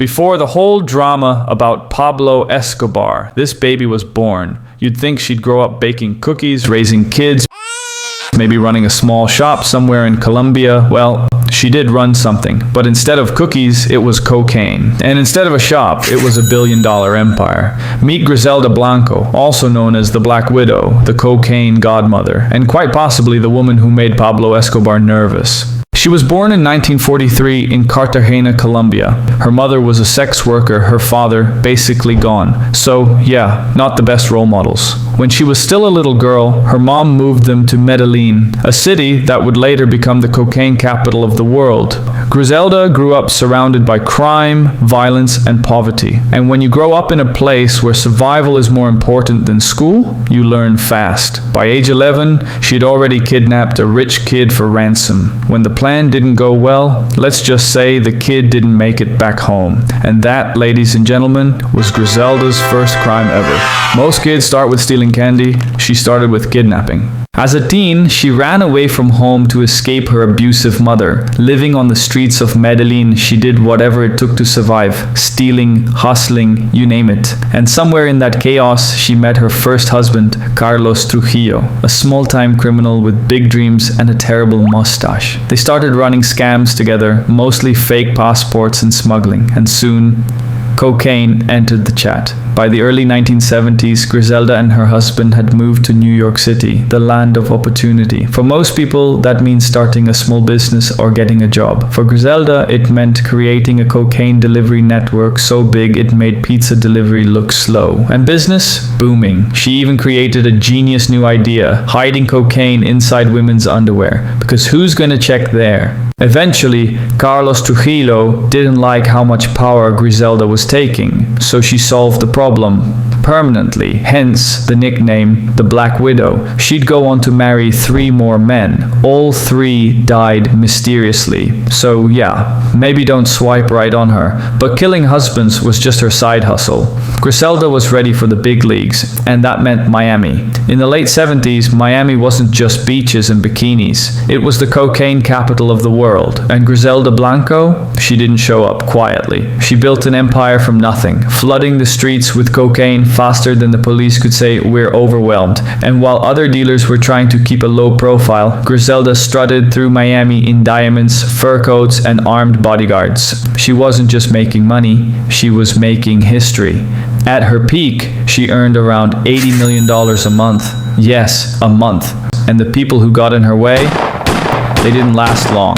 Before the whole drama about Pablo Escobar, this baby was born. You'd think she'd grow up baking cookies, raising kids, maybe running a small shop somewhere in Colombia. Well, she did run something, but instead of cookies, it was cocaine. And instead of a shop, it was a billion-dollar empire. Meet Griselda Blanco, also known as the Black Widow, the cocaine godmother, and quite possibly the woman who made Pablo Escobar nervous. She was born in 1943 in Cartagena, Colombia. Her mother was a sex worker, her father basically gone. So, yeah, not the best role models. When she was still a little girl, her mom moved them to Medellin, a city that would later become the cocaine capital of the world. Griselda grew up surrounded by crime, violence, and poverty. And when you grow up in a place where survival is more important than school, you learn fast. By age 11, she'd already kidnapped a rich kid for ransom. When the plan didn't go well, let's just say the kid didn't make it back home. And that, ladies and gentlemen, was Griselda's first crime ever. Most kids start with stealing candy. She started with kidnapping. As a teen, she ran away from home to escape her abusive mother. Living on the streets of Medellin, she did whatever it took to survive. Stealing, hustling, you name it. And somewhere in that chaos, she met her first husband, Carlos Trujillo, a small-time criminal with big dreams and a terrible mustache. They started running scams together, mostly fake passports and smuggling, and soon, cocaine entered the chat. By the early 1970s, Griselda and her husband had moved to New York City, the land of opportunity. For most people, that means starting a small business or getting a job. For Griselda, it meant creating a cocaine delivery network so big it made pizza delivery look slow. And business? Booming. She even created a genius new idea, hiding cocaine inside women's underwear. Because who's gonna check there? Eventually, Carlos Trujillo didn't like how much power Griselda was taking, so she solved the problem permanently, hence the nickname the Black Widow. She'd go on to marry 3 more men. All 3 died mysteriously. So yeah, maybe don't swipe right on her. But killing husbands was just her side hustle. Griselda was ready for the big leagues, and that meant Miami. In the late 70s, Miami wasn't just beaches and bikinis. It was the cocaine capital of the world. And Griselda Blanco? She didn't show up quietly. She built an empire from nothing, flooding the streets with cocaine faster than the police could say we're overwhelmed. And while other dealers were trying to keep a low profile, Griselda strutted through Miami in diamonds, fur coats, and armed bodyguards. She wasn't just making money, she was making history. At her peak, she earned around $80 million a month. Yes, a month. And the people who got in her way, they didn't last long.